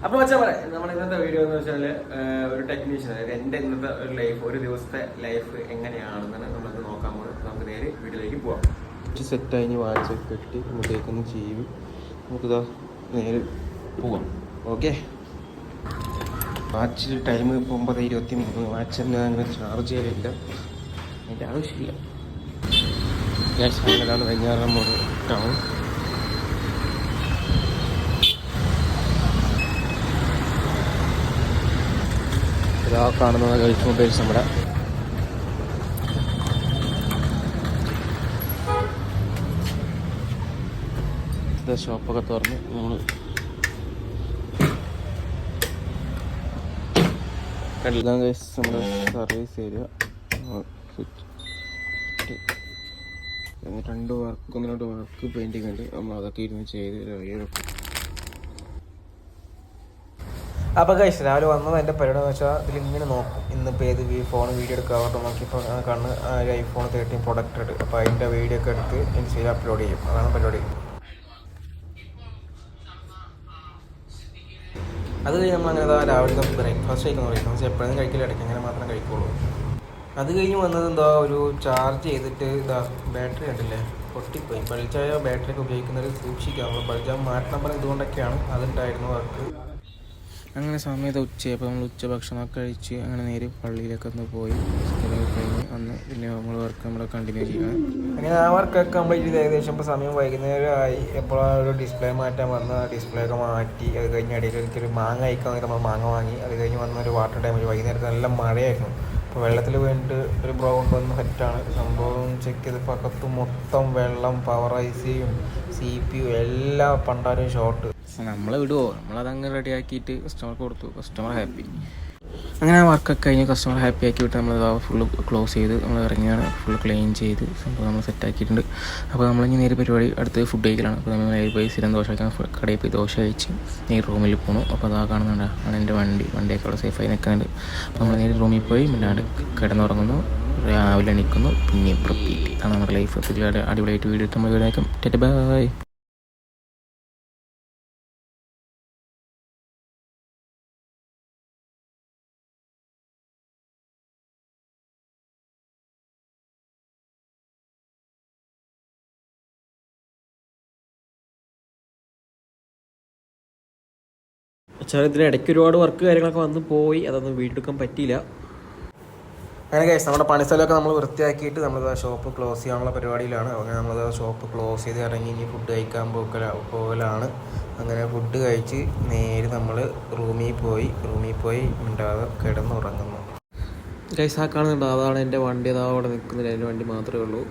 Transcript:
അപ്പോൾ വെച്ചാൽ പറയാം, നമ്മുടെ ഇന്നത്തെ വീഡിയോ എന്ന് വെച്ചാൽ ഒരു ടെക്നീഷ്യൻ, അതായത് എൻ്റെ ഇന്നത്തെ ഒരു ലൈഫ്, ഒരു ദിവസത്തെ ലൈഫ് എങ്ങനെയാണെന്നാണ് നമ്മളത് നോക്കാൻ പോകുന്നത്. നമുക്ക് നേരെ വീട്ടിലേക്ക് പോവാം. സെറ്റ് കഴിഞ്ഞ് വാച്ച് കെട്ടി മുഖത്തേക്കൊന്ന് ചെയ്യും, നമുക്കിതാ നേരെ പോവാം. ഓക്കെ, വാച്ച് ടൈം ഇപ്പോൾ 9:23. വാച്ച് തന്നെ അങ്ങനെ ചാർജ് ചെയ്യലില്ല, അതിൻ്റെ ആവശ്യമില്ല. അങ്ങനെയാണ് വെഞ്ഞാറം ടൗൺ. ഇതാ കാണുന്നത് ഗൾഫ് മൊബൈൽസ്. നമ്മുടെ ഷോപ്പൊക്കെ തുറന്ന് നമ്മൾ കണ്ടില്ല നമ്മുടെ സർവീസ് ഏരിയ. രണ്ട് വർക്ക് പെയിൻറ്റിങ് ഉണ്ട്, നമ്മൾ അതൊക്കെ ഇരുന്ന് ചെയ്ത്. അപ്പോൾ ഗൈസ് രാവിലെ വന്നത് എൻ്റെ പരിപാടി എന്ന് വെച്ചാൽ ഇതിലിങ്ങനെ നോക്കും, ഇന്നിപ്പോൾ ഏത് ഫോൺ വീഡിയോ എടുക്കാറുണ്ട് നോക്കിയപ്പോൾ കണ്ണ് iPhone 13 പ്രൊഡക്റ്റ് എടുക്കും. അപ്പോൾ അതിൻ്റെ വീഡിയോ ഒക്കെ എടുത്ത് ഇൻസ്റ്റയിൽ അപ്ലോഡ് ചെയ്യും. അതാണ് പരിപാടി. അത് കഴിഞ്ഞ് നമ്മളങ്ങനെ രാവിലെ ബ്രേക്ക്ഫാസ്റ്റ് കഴിക്കുന്ന ബ്രേക്ക്ഫാസ്റ്റ് എപ്പോഴും കഴിക്കില്ല, ഇടയ്ക്ക് അങ്ങനെ മാത്രം കഴിക്കുള്ളൂ. അത് കഴിഞ്ഞ് വന്നത് ഒരു ചാർജ് ചെയ്തിട്ട് ബാറ്ററി കണ്ടില്ലേ പൊട്ടിപ്പോയി. ബൾജായ ബാറ്ററി ഒക്കെ ഉപയോഗിക്കുന്നവർ സൂക്ഷിക്കുക, നമ്മൾ ബൾജാ മാറ്റണം പറഞ്ഞ ഇതുകൊണ്ടൊക്കെയാണ് അതുണ്ടായിരുന്നു വർക്ക്. അങ്ങനെ സമയത്ത് ഉച്ചയപ്പോൾ നമ്മൾ ഉച്ചഭക്ഷണമൊക്കെ കഴിച്ച് അങ്ങനെ നേരെ പള്ളിയിലൊക്കെ ഒന്ന് പോയി കഴിഞ്ഞ് അന്ന് പിന്നെ നമ്മൾ കണ്ടിന്യൂ ചെയ്യണം. അങ്ങനെ ആ വർക്കൊക്കെ കംപ്ലീറ്റ് ചെയ്ത് ഏകദേശം ഇപ്പോൾ സമയം വൈകുന്നേരമായി. എപ്പോഴാണ് ഒരു ഡിസ്പ്ലേ മാറ്റാൻ വന്ന് ആ ഡിസ്പ്ലേ ഒക്കെ മാറ്റി. അത് കഴിഞ്ഞ് ഇടയിൽ എനിക്കൊരു മാങ്ങ കഴിക്കാൻ നമ്മൾ മാങ്ങ വാങ്ങി. അത് കഴിഞ്ഞ് വന്ന ഒരു വാട്ടർ ടൈം, വൈകുന്നേരത്ത് നല്ല മഴയായിരുന്നു. അപ്പോൾ വെള്ളത്തിൽ വീണിട്ട് ഒരു ബ്രോ കൊണ്ടുവന്ന് സെറ്റാണ് സംഭവം. ചെക്ക് ചെയ്തപ്പോൾ അകത്ത് മൊത്തം വെള്ളം, പവർ ICയും CPU എല്ലാ പണ്ടാരും ഷോർട്ട്. നമ്മൾ വിടുമോ, നമ്മളതങ്ങനെ റെഡിയാക്കിയിട്ട് കസ്റ്റമർക്ക് കൊടുത്തു. Customer happy. അങ്ങനെ ആ വർക്കൊക്കെ കഴിഞ്ഞ് കസ്റ്റമർ ഹാപ്പി ആക്കി വിട്ട് നമ്മൾ ഫുള്ള് ക്ലോസ് ചെയ്ത് നമ്മൾ ഇറങ്ങിയാണ്. ഫുള്ള് ക്ലീൻ ചെയ്ത് സംഭവം നമ്മൾ സെറ്റാക്കിയിട്ടുണ്ട്. അപ്പോൾ നമ്മളിനി നേരെ പരിപാടി അടുത്ത് ഫുഡ് കഴിക്കലാണ്. അപ്പോൾ നമ്മൾ നേരെ പോയി സ്ഥിരം ദോശ കഴിക്കാൻ കടയിൽ പോയി ദോശ കഴിച്ച് നേരെ റൂമിൽ പോകണം. അപ്പോൾ അതാ കാണുന്നുണ്ട് ആണ് എൻ്റെ വണ്ടിയൊക്കെ അവിടെ സേഫായി നിൽക്കുന്നുണ്ട്. അപ്പോൾ നമ്മൾ നേരെ റൂമിൽ പോയി മുന്നാണ്ട് കിടന്നുറങ്ങുന്നു, രാവിലെ എണീക്കുന്നു, പിന്നെയും റിപ്പീറ്റ്. അതാണ് നമ്മുടെ ലൈഫ്. അടിപൊളിയായിട്ട് വീഡിയോ ഇട്ട് നമ്മൾ വീഡിയോ ടെറ്റ് ബൈ. വെച്ചാൽ ഇതിന് ഇടയ്ക്ക് ഒരുപാട് വർക്ക് കാര്യങ്ങളൊക്കെ വന്ന് പോയി, അതൊന്നും വീട്ടിലെടുക്കാൻ പറ്റിയില്ല. അങ്ങനെ കേസ് നമ്മുടെ പണിസ്ഥലമൊക്കെ നമ്മൾ വൃത്തിയാക്കിയിട്ട് നമ്മൾ ഷോപ്പ് ക്ലോസ് ചെയ്യാനുള്ള പരിപാടിയിലാണ്. അങ്ങനെ നമ്മൾ ഷോപ്പ് ക്ലോസ് ചെയ്ത് ഇറങ്ങി ഇനി ഫുഡ് കഴിക്കാൻ പോകലാണ്. അങ്ങനെ ഫുഡ് കഴിച്ച് നേരെ നമ്മൾ റൂമിൽ പോയി മിണ്ടാതെ കിടന്നുറങ്ങുന്നു. ഗൈസ് ആ കാണുന്നുണ്ടോ, അതാണ് എൻ്റെ വണ്ടി. അതാ അവിടെ നിൽക്കുന്നില്ല, എൻ്റെ വണ്ടി മാത്രമേ ഉള്ളൂ.